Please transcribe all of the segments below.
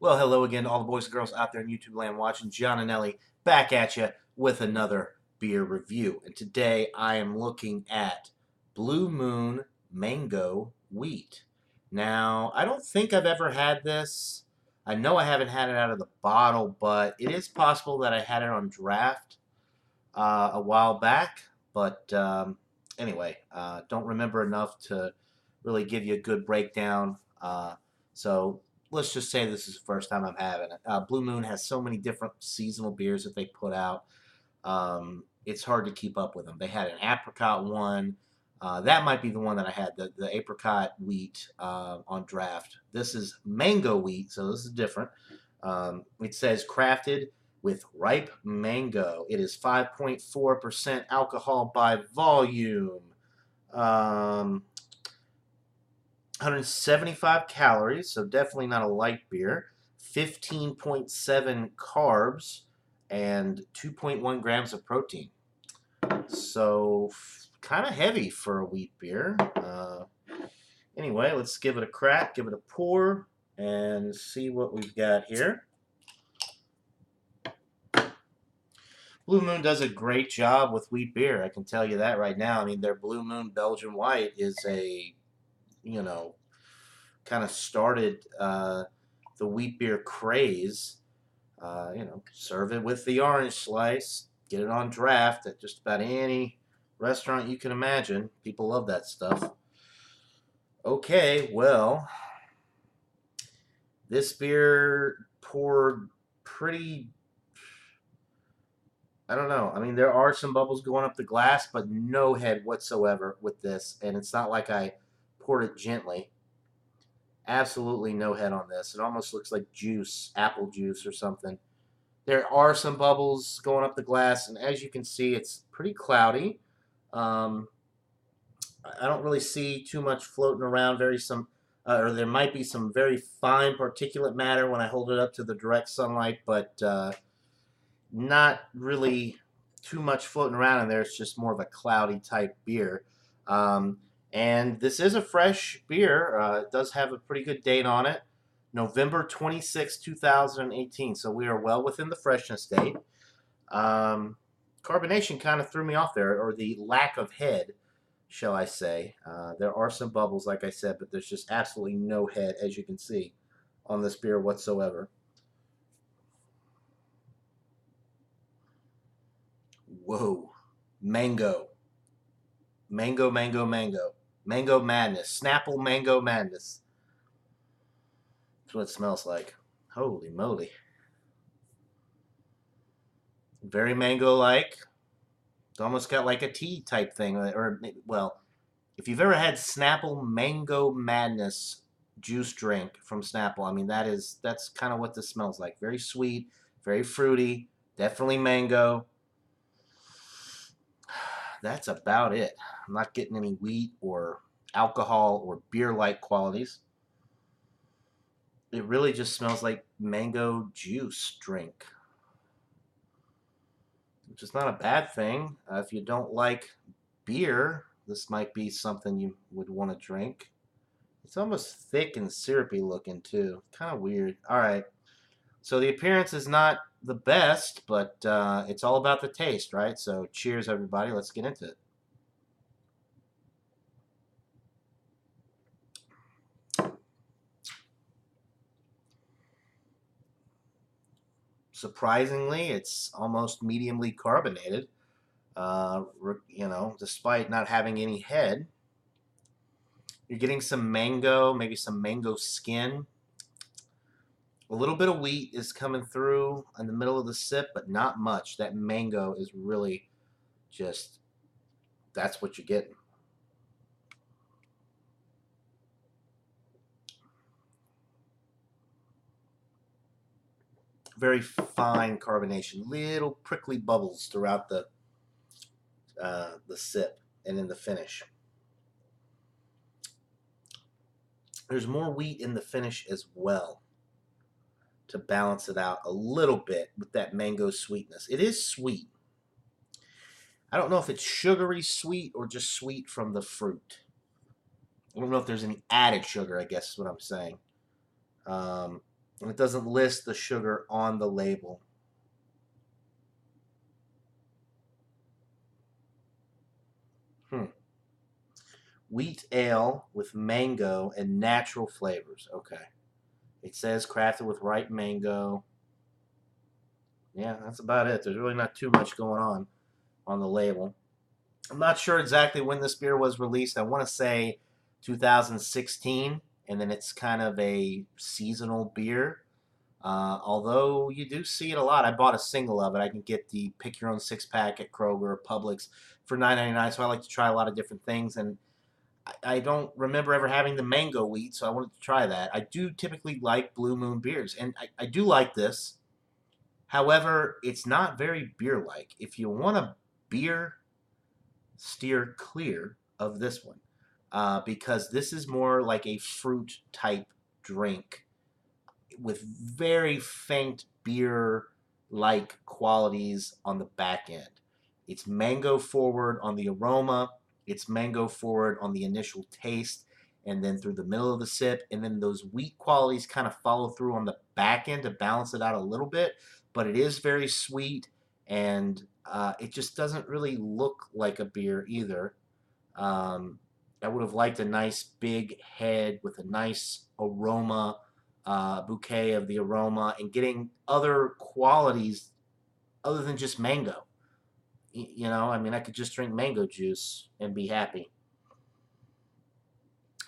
Well, hello again to all the boys and girls out there in YouTube land watching. John and Ellie back at you with another beer review. And today I am looking at Blue Moon Mango Wheat. Now, I don't think I've ever had this. I know I haven't had it out of the bottle, but it is possible that I had it on draft a while back. But anyway, don't remember enough to really give you a good breakdown. So let's just say this is the first time I'm having it. Blue Moon has so many different seasonal beers that they put out. It's hard to keep up with them. They had an apricot one. That might be the one that I had, the apricot wheat on draft. This is mango wheat, so this is different. It says crafted with ripe mango. It is 5.4% alcohol by volume. 175 calories, so definitely not a light beer. 15.7 carbs and 2.1 grams of protein. So kind of heavy for a wheat beer. Anyway, let's give it a crack, give it a pour, and see what we've got here. Blue Moon does a great job with wheat beer. I can tell you that right now. I mean, their Blue Moon Belgian White is a, kind of started the wheat beer craze. Serve it with the orange slice. Get it on draft at just about any restaurant you can imagine. People love that stuff. Okay, well, this beer poured pretty. I don't know. I mean, there are some bubbles going up the glass, but no head whatsoever with this. And it's not like I poured it gently. Absolutely no head on this. It almost looks like juice, apple juice or something. There are some bubbles going up the glass, and as you can see, it's pretty cloudy. Um, I don't really see too much floating around. Or there might be some very fine particulate matter when I hold it up to the direct sunlight, but not really too much floating around in there. It's just more of a cloudy type beer. And this is a fresh beer. It does have a pretty good date on it. November 26, 2018. So we are well within the freshness date. Carbonation kind of threw me off there, or the lack of head, shall I say. There are some bubbles, like I said, but there's just absolutely no head, as you can see, on this beer whatsoever. Whoa. Mango. Mango, mango, mango. Mango madness. Snapple mango madness. That's what it smells like. Holy moly. Very mango-like. It's almost got like a tea type thing. Or, well, if you've ever had Snapple Mango Madness juice drink from Snapple, I mean, that's kind of what this smells like. Very sweet, very fruity, definitely mango. That's about it. I'm not getting any wheat or alcohol or beer-like qualities. It really just smells like mango juice drink, which is not a bad thing. If you don't like beer, this might be something you would want to drink. It's almost thick and syrupy looking too. Kind of weird. All right. So the appearance is not the best, but it's all about the taste, right? So cheers, everybody. Let's get into it. Surprisingly, it's almost mediumly carbonated. Despite not having any head, you're getting some mango, maybe some mango skin. A little bit of wheat is coming through in the middle of the sip, but not much. That mango is really just, that's what you're getting. Very fine carbonation, little prickly bubbles throughout the sip and in the finish. There's more wheat in the finish as well to balance it out a little bit with that mango sweetness. It is sweet. I don't know if it's sugary sweet or just sweet from the fruit. I don't know if there's any added sugar, I guess is what I'm saying. And it doesn't list the sugar on the label. Wheat ale with mango and natural flavors. Okay. It says crafted with ripe mango. Yeah, that's about it. There's really not too much going on the label. I'm not sure exactly when this beer was released. I want to say 2016, and then it's kind of a seasonal beer. Although you do see it a lot. I bought a single of it. I can get the pick your own 6 pack at Kroger or Publix for $9.99. So I like to try a lot of different things, and I don't remember ever having the mango wheat, so I wanted to try that. I do typically like Blue Moon beers, and I do like this. However, it's not very beer-like. If you want a beer, steer clear of this one, because this is more like a fruit type drink with very faint beer like qualities on the back end. It's mango forward on the aroma, it's mango forward on the initial taste, and then through the middle of the sip, and then those wheat qualities kind of follow through on the back end to balance it out a little bit. But it is very sweet, and it just doesn't really look like a beer either. Um, I would have liked a nice big head with a nice aroma, bouquet of the aroma, and getting other qualities other than just mango. You know, I mean, I could just drink mango juice and be happy.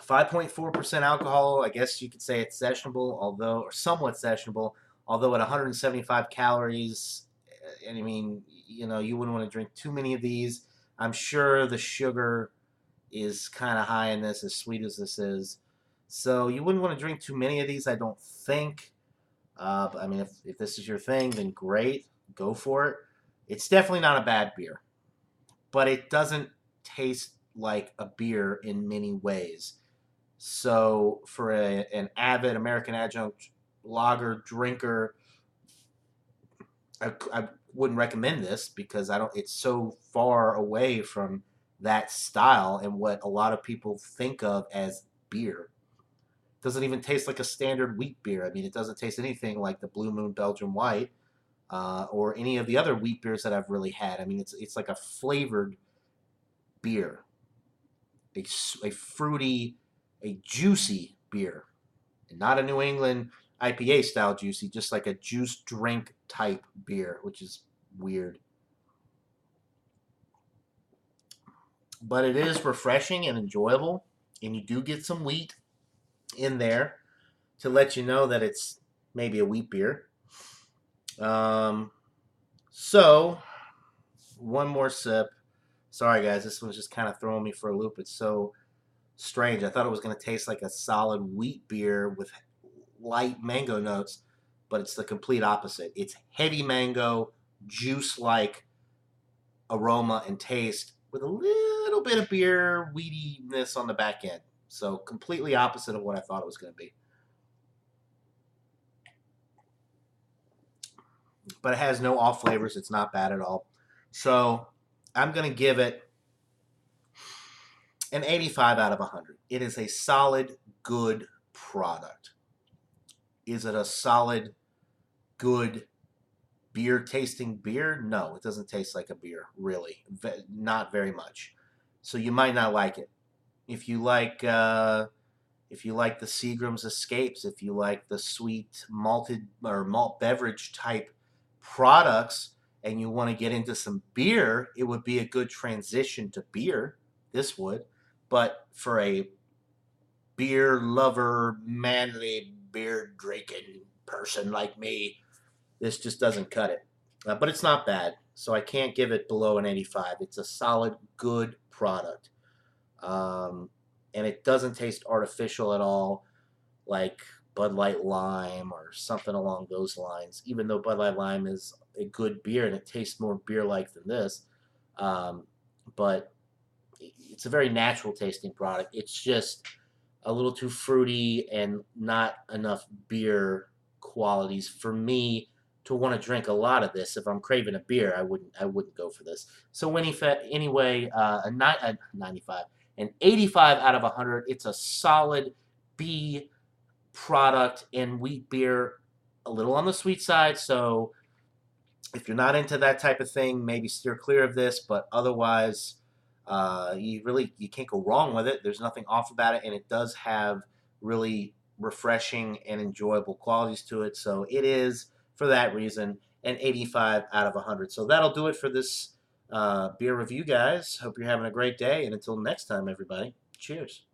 5.4% alcohol. I guess you could say it's sessionable, although, or somewhat sessionable, although at 175 calories. And I mean, you know, you wouldn't want to drink too many of these. I'm sure the sugar is kind of high in this, as sweet as this is. So you wouldn't want to drink too many of these, I don't think. But I mean, if this is your thing, then great, go for it. It's definitely not a bad beer, but it doesn't taste like a beer in many ways. So for an avid American adjunct lager drinker, I wouldn't recommend this because I don't. It's so far away from that style and what a lot of people think of as beer. It doesn't even taste like a standard wheat beer. I mean, it doesn't taste anything like the Blue Moon Belgian White or any of the other wheat beers that I've really had. I mean, it's like a flavored beer, a fruity, a juicy beer, and not a New England IPA style juicy, just like a juice drink type beer, which is weird. But it is refreshing and enjoyable, and you do get some wheat in there to let you know that it's maybe a wheat beer. Um, so, one more sip. Sorry, guys, this one's just kind of throwing me for a loop. It's so strange. I thought it was going to taste like a solid wheat beer with light mango notes, but it's the complete opposite. It's heavy mango, juice like aroma and taste with a little bit of beer weediness on the back end. So, completely opposite of what I thought it was going to be. But it has no off flavors. It's not bad at all. So, I'm going to give it an 85 out of 100. It is a solid, good product. Is it a solid, good beer tasting beer? No, it doesn't taste like a beer, really. Not very much. So you might not like it. If you like, if you like the Seagram's Escapes, if you like the sweet malted or malt beverage type products, and you want to get into some beer, it would be a good transition to beer. This would. But for a beer lover, manly beer drinking person like me, this just doesn't cut it. But it's not bad, so I can't give it below an 85. It's a solid, good product. Um, and it doesn't taste artificial at all, like Bud Light Lime or something along those lines, even though Bud Light Lime is a good beer and it tastes more beer like than this. Um, but it's a very natural tasting product. It's just a little too fruity and not enough beer qualities for me to want to drink a lot of this. If I'm craving a beer, I wouldn't go for this. So anyway, a 95, an 85 out of 100. It's a solid B product and wheat beer a little on the sweet side, so if you're not into that type of thing, maybe steer clear of this. But otherwise, you can't go wrong with it. There's nothing off about it, and it does have really refreshing and enjoyable qualities to it. So it is, for that reason, an 85 out of 100. So that'll do it for this beer review, guys. Hope you're having a great day, and until next time, everybody, cheers.